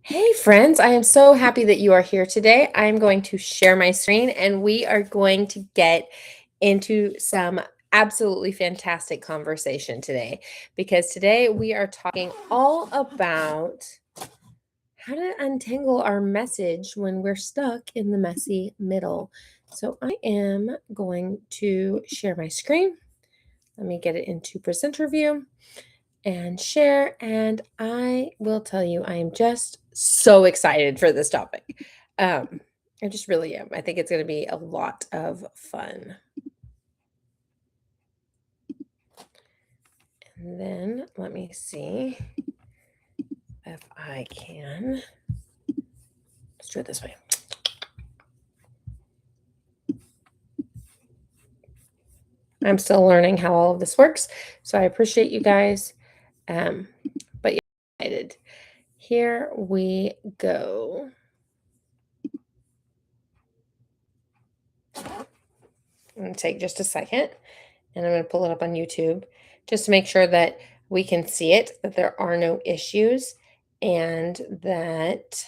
Hey friends, I am so happy that you are here today. I am going to share my screen and we are going to get into some absolutely fantastic conversation today because today we are talking all about how to untangle our message when we're stuck in the messy middle. So I am going to share my screen. Let me get it into presenter view and share. And I will tell you, I am just so excited for this topic. I just really am. I think it's going to be a lot of fun. And then let me see if I can. Let's do it this way. I'm still learning how all of this works, so I appreciate you guys. But yeah, excited. Here we go. I'm going to take just a second and I'm going to pull it up on YouTube just to make sure that we can see it, that there are no issues, and that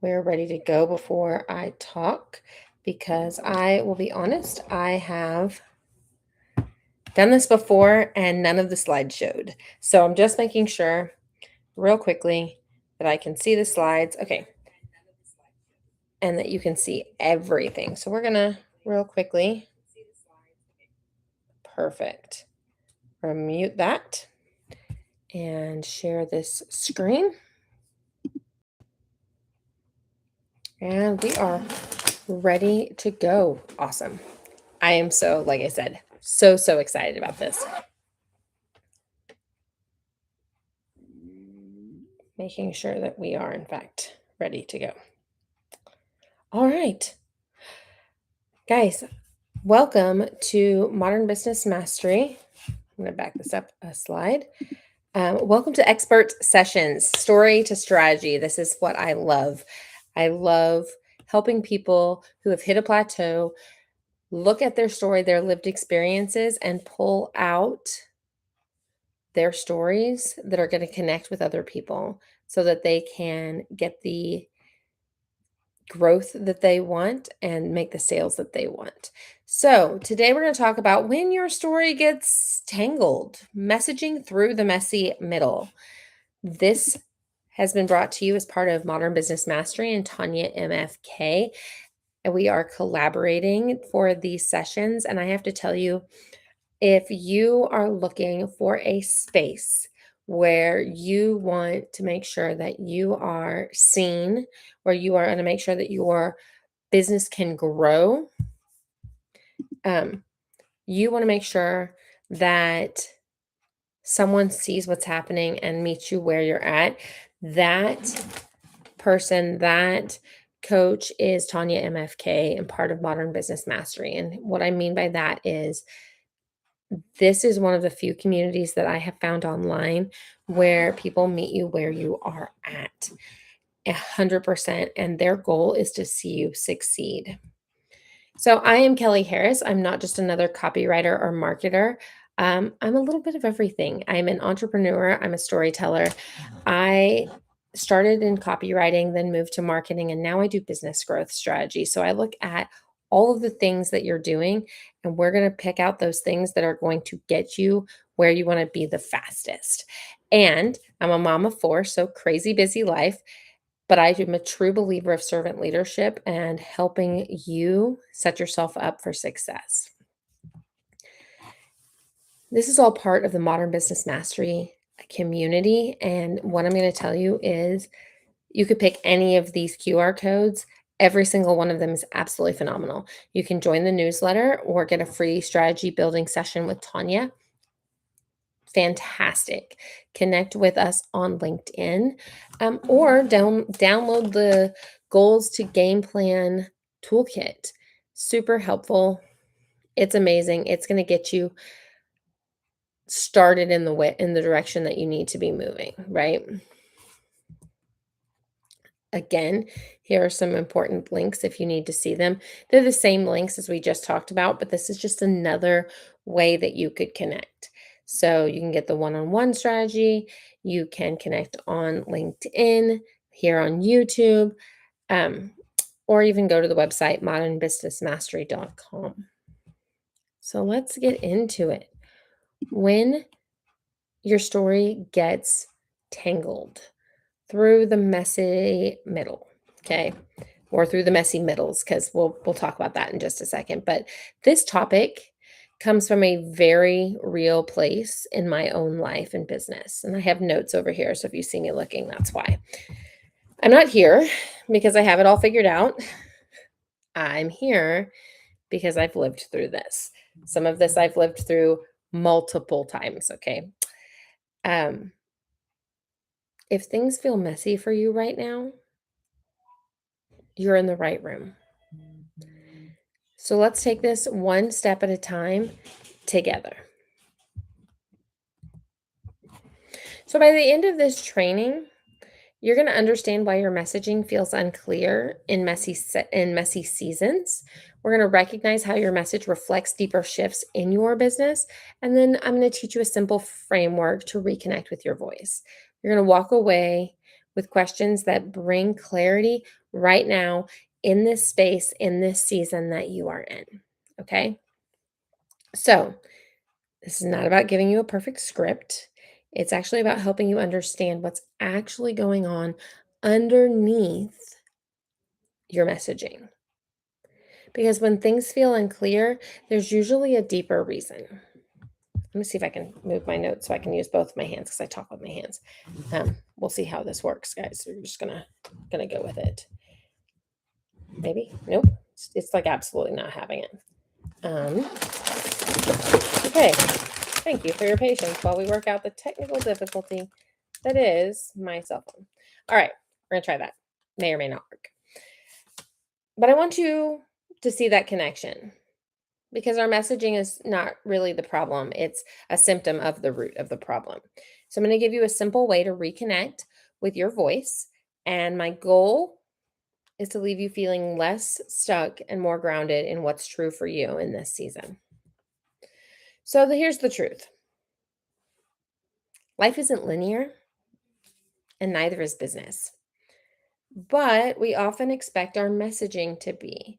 we're ready to go before I talk. Because I will be honest, I have done this before and none of the slides showed. So I'm just making sure real quickly that I can see the slides. Okay. And that you can see everything. So we're going to real quickly. Perfect. We're going to mute that and share this screen. And we are ready to go. Awesome. I am so, like I said, so excited about this. Making sure that we are, in fact, ready to go. All right. Guys, welcome to Modern Business Mastery. I'm going to back this up a slide. Welcome to Expert Sessions, Story to Strategy. This is what I love. I love helping people who have hit a plateau look at their story, their lived experiences, and pull out their stories that are going to connect with other people so that they can get the growth that they want and make the sales that they want. So today we're going to talk about when your story gets tangled, messaging through the messy middle. This has been brought to you as part of Modern Business Mastery and Tanyamfk. And we are collaborating for these sessions. And I have to tell you, if you are looking for a space where you want to make sure that you are seen, where you are going to make sure that your business can grow, you want to make sure that someone sees what's happening and meets you where you're at. That person, that coach is Tanya MFK and part of Modern Business Mastery. And what I mean by that is this is one of the few communities that I have found online where people meet you where you are at 100%. And their goal is to see you succeed. So I am Kelly Harris. I'm not just another copywriter or marketer. I'm a little bit of everything. I'm an entrepreneur. I'm a storyteller. I started in copywriting, then moved to marketing, and now I do business growth strategy. So I look at all of the things that you're doing, and we're going to pick out those things that are going to get you where you want to be the fastest. And I'm a mom of four, so crazy busy life. But I am a true believer of servant leadership and helping you set yourself up for success. This is all part of the Modern Business Mastery community. And what I'm going to tell you is you could pick any of these QR codes. Every single one of them is absolutely phenomenal. You can join the newsletter or get a free strategy building session with Tanya. Fantastic. Connect with us on LinkedIn or download the Goals to Game Plan Toolkit. Super helpful. It's amazing. It's going to get you started in the direction that you need to be moving, right? Again, here are some important links if you need to see them. They're the same links as we just talked about, but this is just another way that you could connect. So you can get the one-on-one strategy. You can connect on LinkedIn, here on YouTube, um, or even go to the website modernbusinessmastery.com. So let's get into it. When your story gets tangled through the messy middle, okay? Or through the messy middles, because we'll talk about that in just a second. But this topic comes from a very real place in my own life and business. And I have notes over here. So if you see me looking, that's why. I'm not here because I have it all figured out. I'm here because I've lived through this. Some of this I've lived through multiple times, okay? Um, if things feel messy for you right now, you're in the right room. So let's take this one step at a time together. So by the end of this training, you're going to understand why your messaging feels unclear in messy seasons. We're going to recognize how your message reflects deeper shifts in your business, and then I'm going to teach you a simple framework to reconnect with your voice. You're going to walk away with questions that bring clarity right now in this space, in this season that you are in. Okay? So, this is not about giving you a perfect script. It's actually about helping you understand what's actually going on underneath your messaging. Because when things feel unclear, there's usually a deeper reason. Let me see if I can move my notes so I can use both my hands because I talk with my hands. We'll see how this works, guys. We're just gonna go with it. Maybe? Nope. It's like absolutely not having it. Okay. Thank you for your patience while we work out the technical difficulty that is my cell phone. All right, we're gonna try that. May or may not work. But I want you to see that connection because our messaging is not really the problem. It's a symptom of the root of the problem. So I'm going to give you a simple way to reconnect with your voice. And my goal is to leave you feeling less stuck and more grounded in what's true for you in this season. So here's the truth. Life isn't linear and neither is business. But we often expect our messaging to be.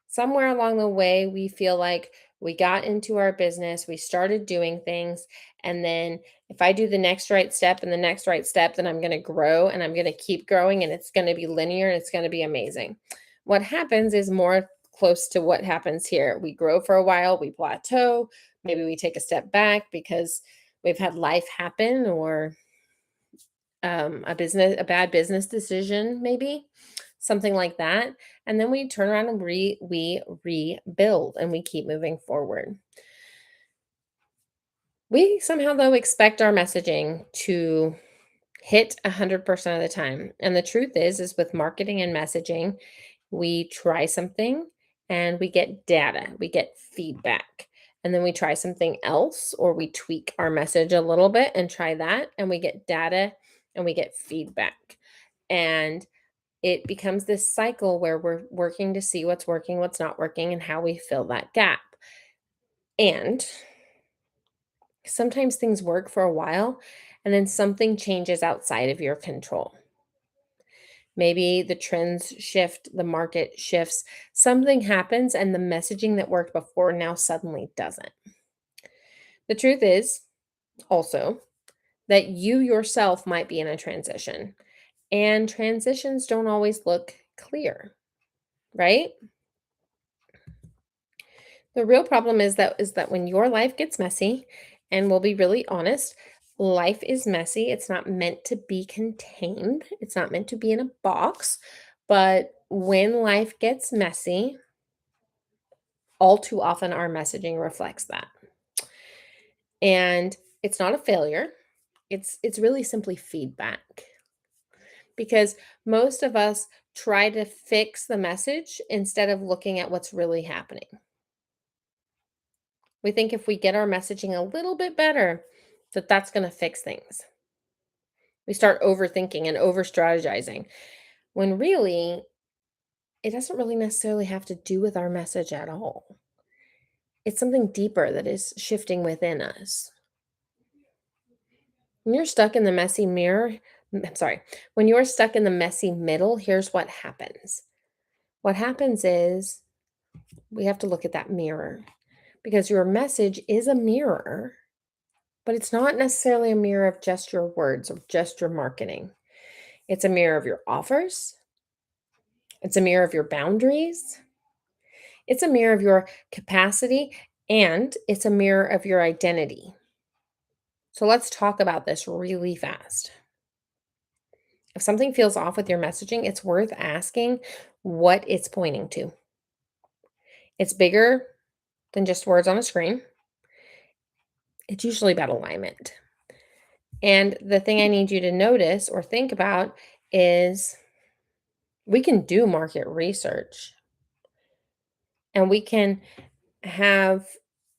Somewhere along the way, we feel like we got into our business, we started doing things, and then if I do the next right step and the next right step, then I'm going to grow and I'm going to keep growing and it's going to be linear and it's going to be amazing. What happens is more close to what happens here. We grow for a while, we plateau, maybe we take a step back because we've had life happen or a bad business decision, maybe something like that. And then we turn around and we rebuild and we keep moving forward. We somehow though expect our messaging to hit 100% of the time. And the truth is with marketing and messaging, we try something and we get data, we get feedback. And then we try something else or we tweak our message a little bit and try that and we get data and we get feedback. And it becomes this cycle where we're working to see what's working, what's not working, and how we fill that gap. And sometimes things work for a while, and then something changes outside of your control. Maybe the trends shift, the market shifts, something happens, and the messaging that worked before now suddenly doesn't. The truth is also that you yourself might be in a transition, and transitions don't always look clear, right? The real problem is that when your life gets messy, and we'll be really honest, life is messy. It's not meant to be contained. It's not meant to be in a box. But when life gets messy, all too often our messaging reflects that. And it's not a failure. It's really simply feedback. Because most of us try to fix the message instead of looking at what's really happening. We think if we get our messaging a little bit better, that that's going to fix things. We start overthinking and over strategizing when really it doesn't really necessarily have to do with our message at all. It's something deeper that is shifting within us. When you're stuck in the messy mirror, I'm sorry, when you're stuck in the messy middle, here's what happens. What happens is we have to look at that mirror because your message is a mirror, but it's not necessarily a mirror of just your words or just your marketing. It's a mirror of your offers, it's a mirror of your boundaries, it's a mirror of your capacity, and it's a mirror of your identity. So let's talk about this really fast. If something feels off with your messaging, it's worth asking what it's pointing to. It's bigger than just words on a screen. It's usually about alignment. And the thing I need you to notice or think about is we can do market research and we can have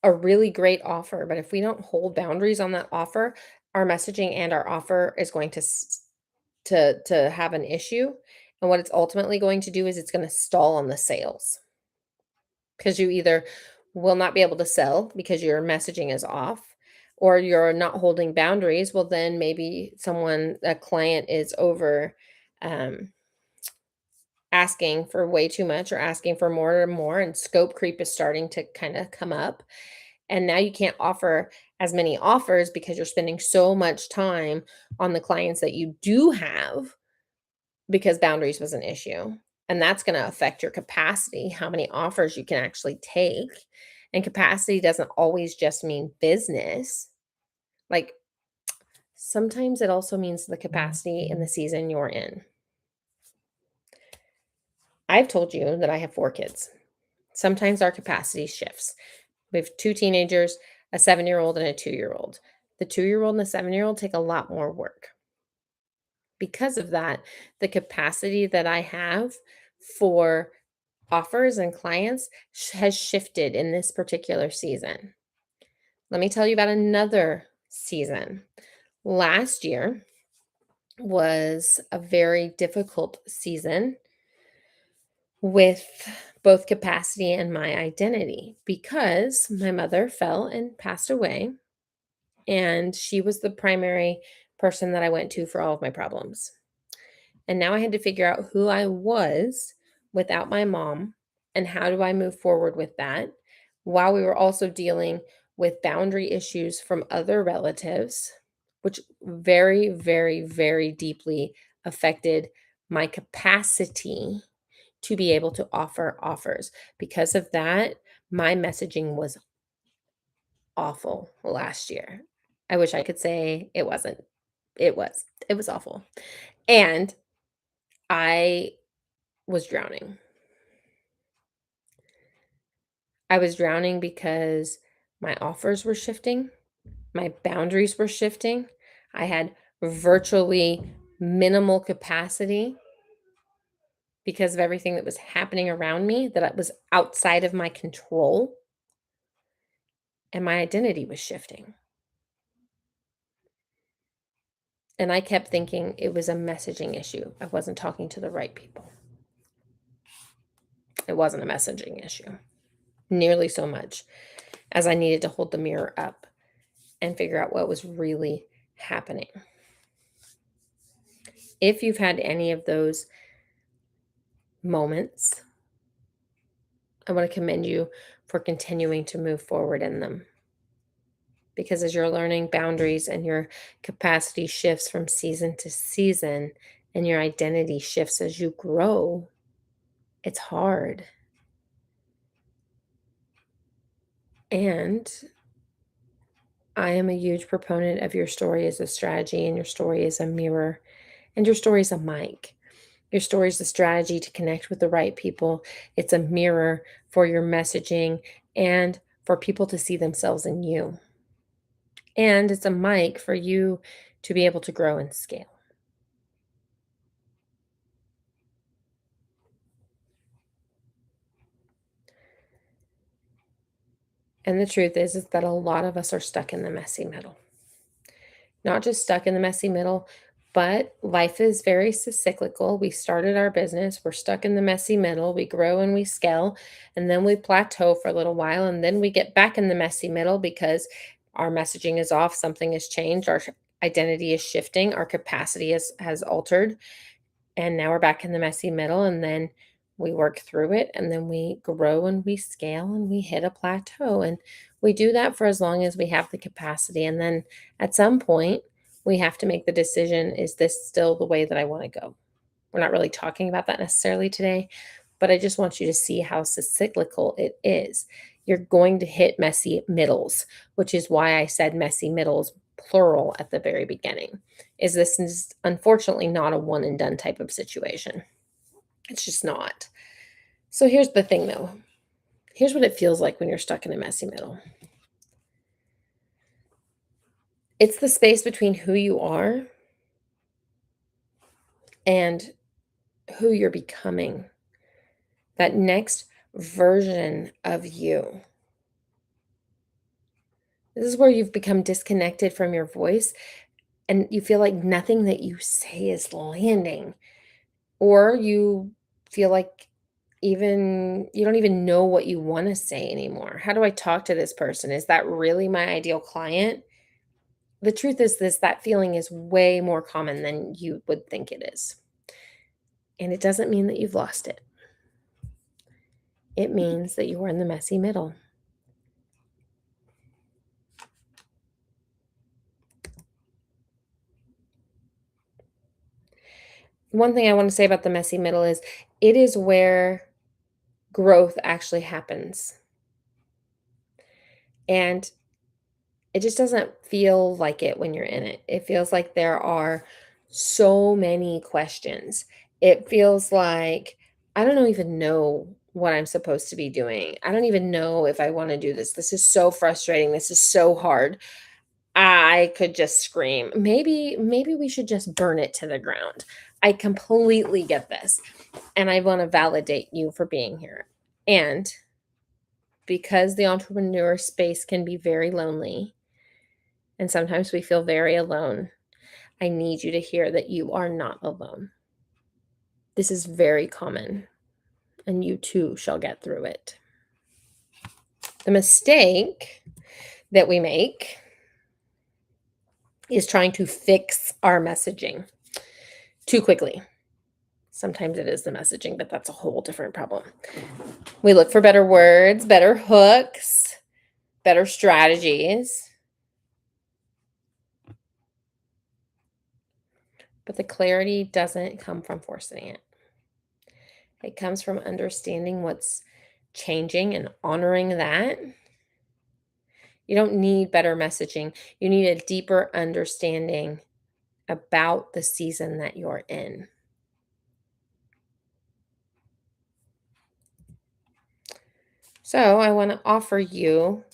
a really great offer, but if we don't hold boundaries on that offer, our messaging and our offer is going to have an issue. And what it's ultimately going to do is it's going to stall on the sales because you either will not be able to sell because your messaging is off or you're not holding boundaries. Well, then maybe a client is over um, asking for way too much or asking for more and more, and scope creep is starting to kind of come up. And now you can't offer as many offers because you're spending so much time on the clients that you do have because boundaries was an issue. And that's going to affect your capacity, how many offers you can actually take. And capacity doesn't always just mean business. Like sometimes it also means the capacity in the season you're in. I've told you that I have 4 kids. Sometimes our capacity shifts. We have 2 teenagers, a 7-year-old and a 2-year-old. The 2-year-old and the 7-year-old take a lot more work. Because of that, the capacity that I have for offers and clients has shifted in this particular season. Let me tell you about another season. Last year was a very difficult season with both capacity and my identity because my mother fell and passed away, and she was the primary person that I went to for all of my problems. And now I had to figure out who I was without my mom and how do I move forward with that while we were also dealing with boundary issues from other relatives, which very, very, very deeply affected my capacity to be able to offer offers. Because of that, my messaging was awful last year. I wish I could say it wasn't. It was. It was awful. And I was drowning. I was drowning because my offers were shifting, my boundaries were shifting. I had virtually minimal capacity because of everything that was happening around me that was outside of my control, and my identity was shifting. And I kept thinking it was a messaging issue. I wasn't talking to the right people. It wasn't a messaging issue nearly so much as I needed to hold the mirror up and figure out what was really happening. If you've had any of those moments, I want to commend you for continuing to move forward in them. Because as you're learning boundaries and your capacity shifts from season to season and your identity shifts as you grow, it's hard. And I am a huge proponent of your story as a strategy, and your story is a mirror, and your story is a mic. Your story is a strategy to connect with the right people. It's a mirror for your messaging and for people to see themselves in you. And it's a mic for you to be able to grow and scale. And the truth is that a lot of us are stuck in the messy middle. Not just stuck in the messy middle, but life is very cyclical. We started our business, we're stuck in the messy middle, we grow and we scale, and then we plateau for a little while, and then we get back in the messy middle because our messaging is off, something has changed, our identity is shifting, our capacity has altered, and now we're back in the messy middle, and then we work through it, and then we grow and we scale and we hit a plateau. And we do that for as long as we have the capacity. And then at some point, we have to make the decision, is this still the way that I want to go? We're not really talking about that necessarily today, but I just want you to see how cyclical it is. You're going to hit messy middles, which is why I said messy middles plural at the very beginning. This is unfortunately not a one and done type of situation. It's just not. So here's the thing though. Here's what it feels like when you're stuck in a messy middle. It's the space between who you are and who you're becoming. That next version of you. This is where you've become disconnected from your voice and you feel like nothing that you say is landing, or you feel like even you don't even know what you want to say anymore. How do I talk to this person? Is that really my ideal client? The truth is this, that feeling is way more common than you would think it is. And it doesn't mean that you've lost it. It means that you are in the messy middle. One thing I want to say about the messy middle is it is where growth actually happens. And it just doesn't feel like it when you're in it. It feels like there are so many questions. It feels like I don't even know what I'm supposed to be doing. I don't even know if I want to do this. This is so frustrating. This is so hard. I could just scream. Maybe we should just burn it to the ground. I completely get this. And I want to validate you for being here. And because the entrepreneur space can be very lonely, and sometimes we feel very alone, I need you to hear that you are not alone. This is very common, and you too shall get through it. The mistake that we make is trying to fix our messaging too quickly. Sometimes it is the messaging, but that's a whole different problem. We look for better words, better hooks, better strategies. But the clarity doesn't come from forcing it. It comes from understanding what's changing and honoring that. You don't need better messaging. You need a deeper understanding about the season that you're in. So I want to offer you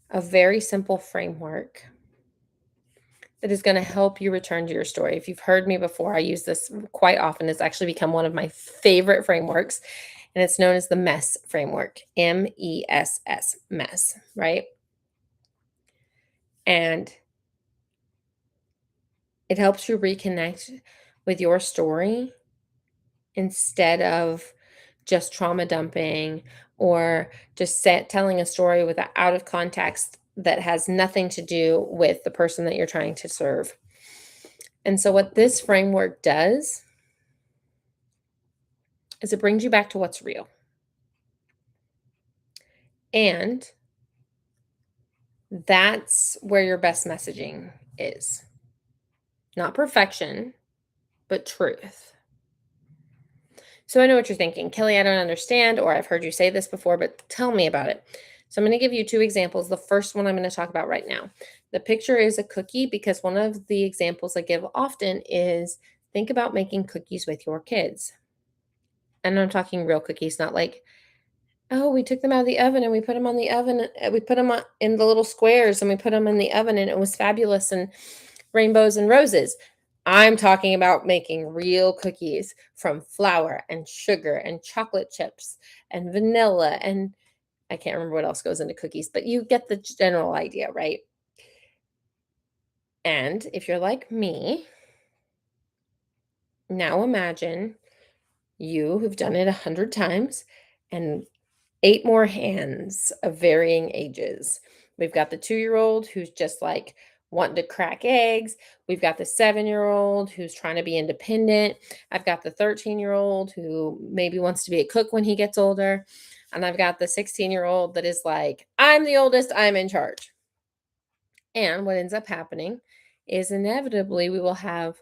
a very simple framework that is going to help you return to your story. If you've heard me before, I use this quite often. It's actually become one of my favorite frameworks, and it's known as the MESS framework, MESS, MESS, right? And it helps you reconnect with your story instead of just trauma dumping or just telling a story with out of context that has nothing to do with the person that you're trying to serve. And so what this framework does is it brings you back to what's real. And that's where your best messaging is. Not perfection, but truth. So I know what you're thinking. Kelly, I don't understand, or I've heard you say this before, but tell me about it. So I'm going to give you two examples. The first one I'm going to talk about right now. The picture is a cookie because one of the examples I give often is think about making cookies with your kids. And I'm talking real cookies, not like, oh, we took them out of the oven and we put them on the oven. We put them in the little squares and we put them in the oven and it was fabulous and rainbows and roses. I'm talking about making real cookies from flour and sugar and chocolate chips and vanilla. And I can't remember what else goes into cookies, but you get the general idea, right? And if you're like me, now imagine you who've done it 100 times and 8 more hands of varying ages. We've got the 2-year-old who's just like wanting to crack eggs. We've got the 7-year-old who's trying to be independent. I've got the 13-year-old who maybe wants to be a cook when he gets older. And I've got the 16-year-old that is like, I'm the oldest, I'm in charge. And what ends up happening is inevitably we will have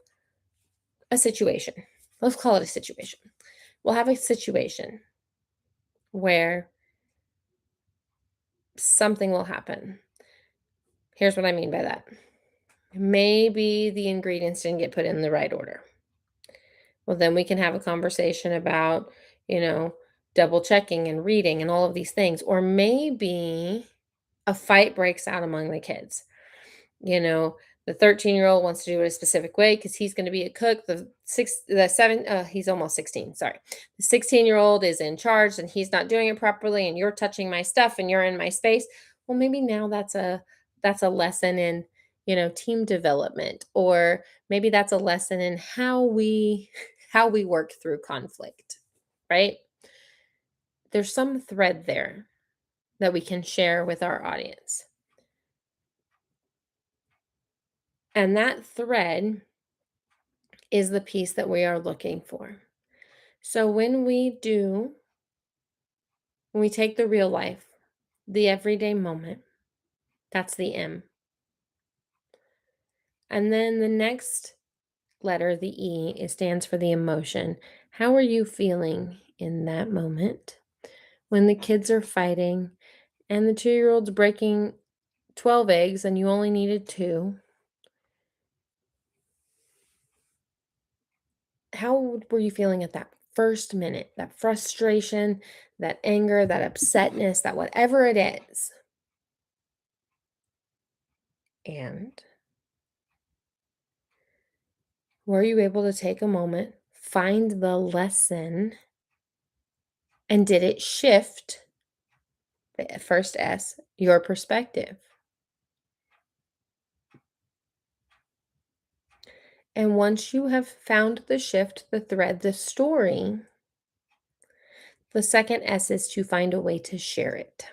a situation. Let's call it a situation. We'll have a situation where something will happen. Here's what I mean by that. Maybe the ingredients didn't get put in the right order. Well, then we can have a conversation about, you know, double checking and reading and all of these things. Or maybe a fight breaks out among the kids. You know, the 13-year-old wants to do it a specific way because he's going to be a cook. He's almost 16. Sorry. The 16-year-old is in charge and he's not doing it properly and you're touching my stuff and you're in my space. Well, maybe now that's a lesson in, team development, or maybe that's a lesson in how we work through conflict, right? There's some thread there that we can share with our audience. And that thread is the piece that we are looking for. So when we take the real life, the everyday moment, that's the M. And then the next letter, the E, it stands for the emotion. How are you feeling in that moment when the kids are fighting and the 2-year-old's breaking 12 eggs and you only needed 2? How were you feeling at that first minute? That frustration, that anger, that upsetness, that whatever it is. And were you able to take a moment, find the lesson, and did it shift, the first S, your perspective? And once you have found the shift, the thread, the story, the second S is to find a way to share it.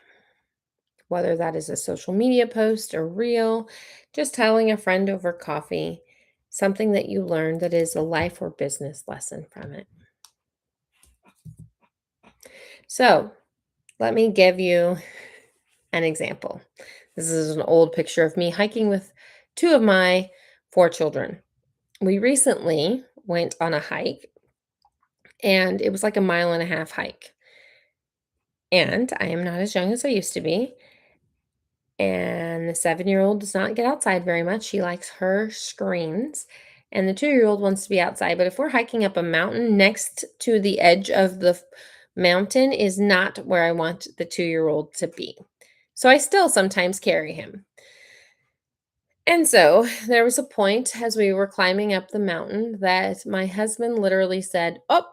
Whether that is a social media post or reel, just telling a friend over coffee, something that you learned that is a life or business lesson from it. So, let me give you an example. This is an old picture of me hiking with 2 of my 4 children. We recently went on a hike, and it was like a 1.5 mile hike. And I am not as young as I used to be. And the 7-year-old does not get outside very much. She likes her screens. And the 2-year-old wants to be outside. But if we're hiking up a mountain, next to the edge of the mountain is not where I want the 2-year-old to be. So I still sometimes carry him. And so there was a point as we were climbing up the mountain that my husband literally said, "Oh,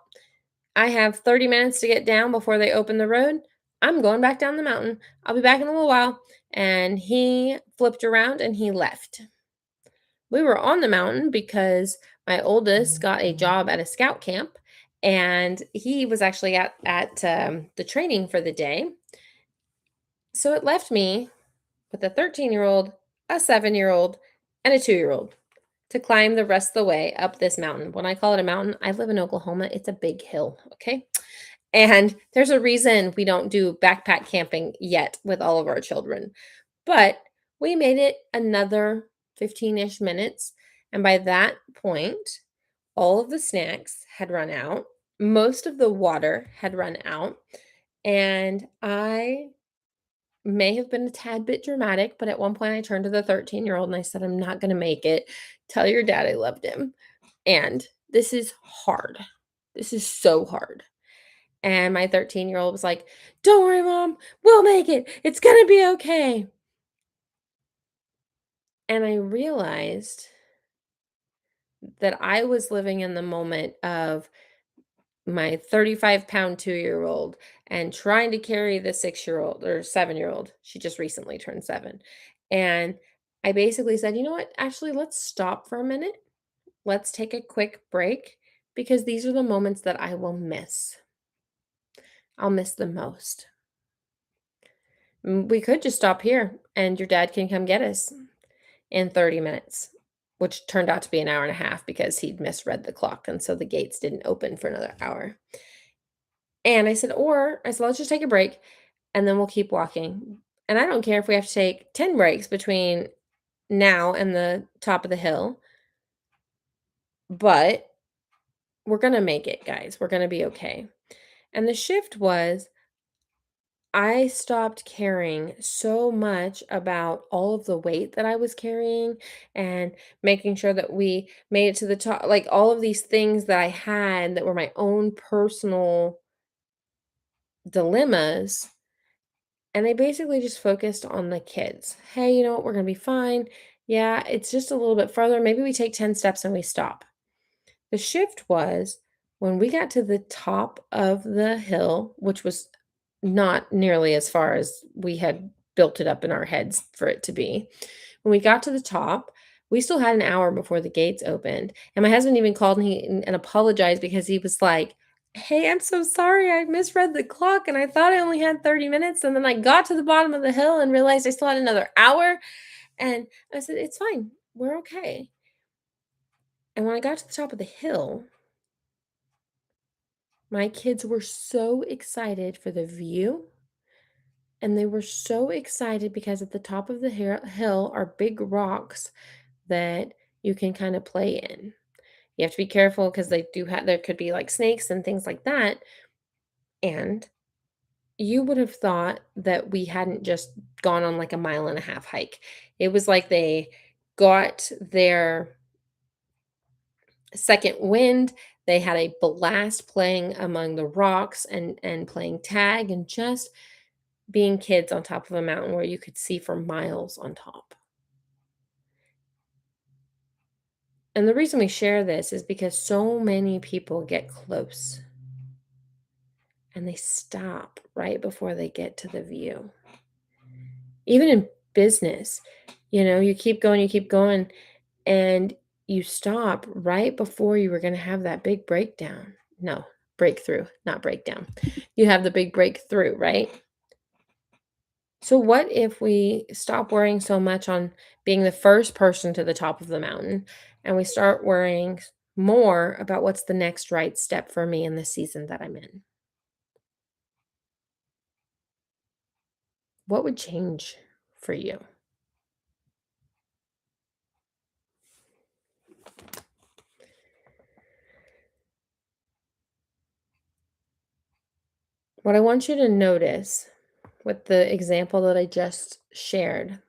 I have 30 minutes to get down before they open the road. I'm going back down the mountain. I'll be back in a little while." And he flipped around and he left. We were on the mountain because my oldest got a job at a scout camp, and he was actually at the training for the day. So it left me with a 13-year-old, a 7-year-old, and a 2-year-old to climb the rest of the way up this mountain. When I call it a mountain, I live in Oklahoma. It's a big hill, okay? And there's a reason we don't do backpack camping yet with all of our children. But we made it another 15-ish minutes. And by that point, all of the snacks had run out. Most of the water had run out. And I may have been a tad bit dramatic, but at one point I turned to the 13-year-old and I said, "I'm not going to make it. Tell your dad I loved him." And this is hard. This is so hard. And my 13-year-old was like, "Don't worry, Mom. We'll make it. It's going to be okay." And I realized that I was living in the moment of my 35-pound 2-year-old and trying to carry the 6-year-old or 7-year-old. She just recently turned 7. And I basically said, "You know what? Actually, let's stop for a minute. Let's take a quick break because these are the moments that I will miss. I'll miss the most. We could just stop here and your dad can come get us. in 30 minutes, which turned out to be an hour and a half because he'd misread the clock. And so the gates didn't open for another hour. And I said, let's just take a break and then we'll keep walking. And I don't care if we have to take 10 breaks between now and the top of the hill, but we're going to make it, guys. We're going to be okay. And the shift was I stopped caring so much about all of the weight that I was carrying and making sure that we made it to the top, like all of these things that I had that were my own personal dilemmas. And I basically just focused on the kids. Hey, you know what? We're going to be fine. Yeah, it's just a little bit further. Maybe we take 10 steps and we stop. The shift was when we got to the top of the hill, which was not nearly as far as we had built it up in our heads for it to be. When we got to the top, we still had an hour before the gates opened. And my husband even called and apologized because he was like, "Hey, I'm so sorry. I misread the clock and I thought I only had 30 minutes. And then I got to the bottom of the hill and realized I still had another hour." And I said, "It's fine. We're okay." And when I got to the top of the hill, my kids were so excited for the view, and they were so excited because at the top of the hill are big rocks that you can kind of play in. You have to be careful because they do have there could be like snakes and things like that. And you would have thought that we hadn't just gone on like a mile and a half hike. It was like they got their second wind. They had a blast playing among the rocks and playing tag and just being kids on top of a mountain where you could see for miles on top. And the reason we share this is because so many people get close and they stop right before they get to the view. Even in business, you keep going, and you stop right before you were going to have that big breakdown. No, breakthrough, not breakdown. You have the big breakthrough, right? So, what if we stop worrying so much on being the first person to the top of the mountain and we start worrying more about what's the next right step for me in the season that I'm in? What would change for you? What I want you to notice with the example that I just shared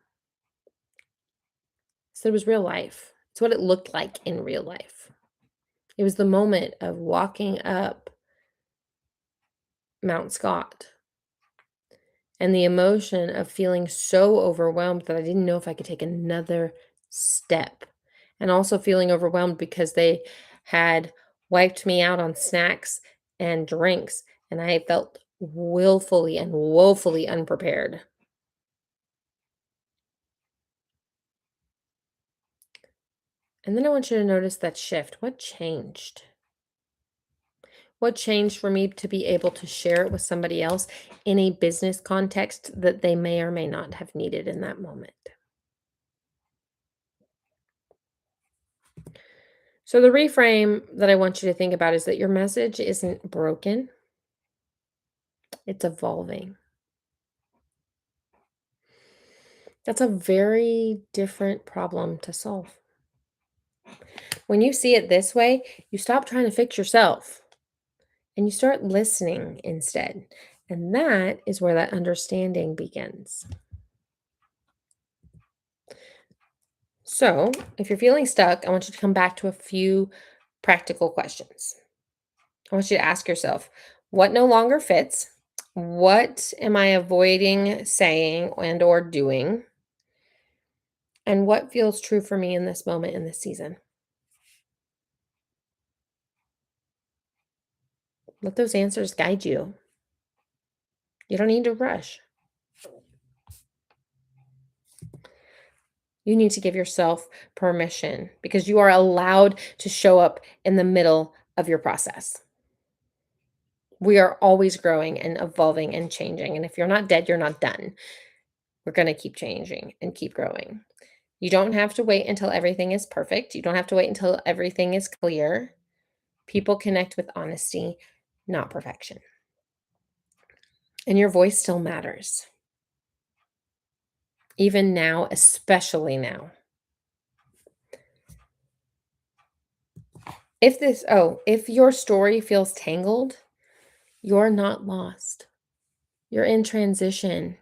is that it was real life. It's what it looked like in real life. It was the moment of walking up Mount Scott and the emotion of feeling so overwhelmed that I didn't know if I could take another step. And also feeling overwhelmed because they had wiped me out on snacks and drinks, and I felt willfully and woefully unprepared. And then I want you to notice that shift. What changed? What changed for me to be able to share it with somebody else in a business context that they may or may not have needed in that moment? So, the reframe that I want you to think about is that your message isn't broken, it's evolving. That's a very different problem to solve. When you see it this way, you stop trying to fix yourself and you start listening instead. And that is where that understanding begins. So, if you're feeling stuck, I want you to come back to a few practical questions. I want you to ask yourself, what no longer fits? What am I avoiding saying and or doing? And what feels true for me in this moment in this season? Let those answers guide you. You don't need to rush. You need to give yourself permission because you are allowed to show up in the middle of your process. We are always growing and evolving and changing. And if you're not dead, you're not done. We're going to keep changing and keep growing. You don't have to wait until everything is perfect. You don't have to wait until everything is clear. People connect with honesty, not perfection. And your voice still matters, even now, especially now. If your story feels tangled, you're not lost. You're in transition.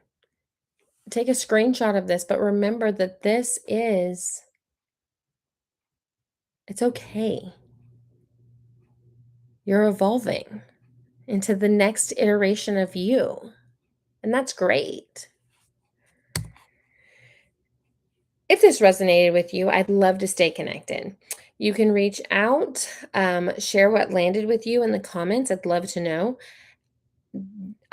Take a screenshot of this, but remember that it's okay. You're evolving into the next iteration of you, and that's great. If this resonated with you, I'd love to stay connected. You can reach out, share what landed with you in the comments. I'd love to know.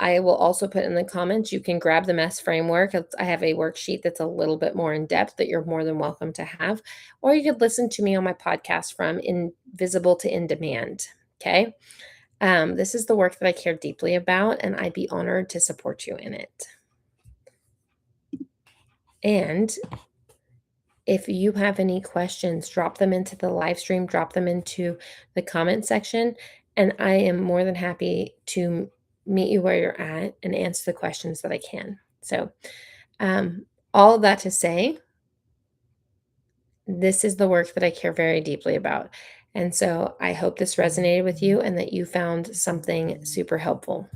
I will also put in the comments, you can grab the mess framework. I have a worksheet that's a little bit more in depth that you're more than welcome to have. Or you could listen to me on my podcast from Invisible to In Demand. Okay. This is the work that I care deeply about, and I'd be honored to support you in it. And if you have any questions, drop them into the live stream, drop them into the comment section, and I am more than happy to meet you where you're at and answer the questions that I can. So, all of that to say, this is the work that I care very deeply about. And so I hope this resonated with you and that you found something super helpful.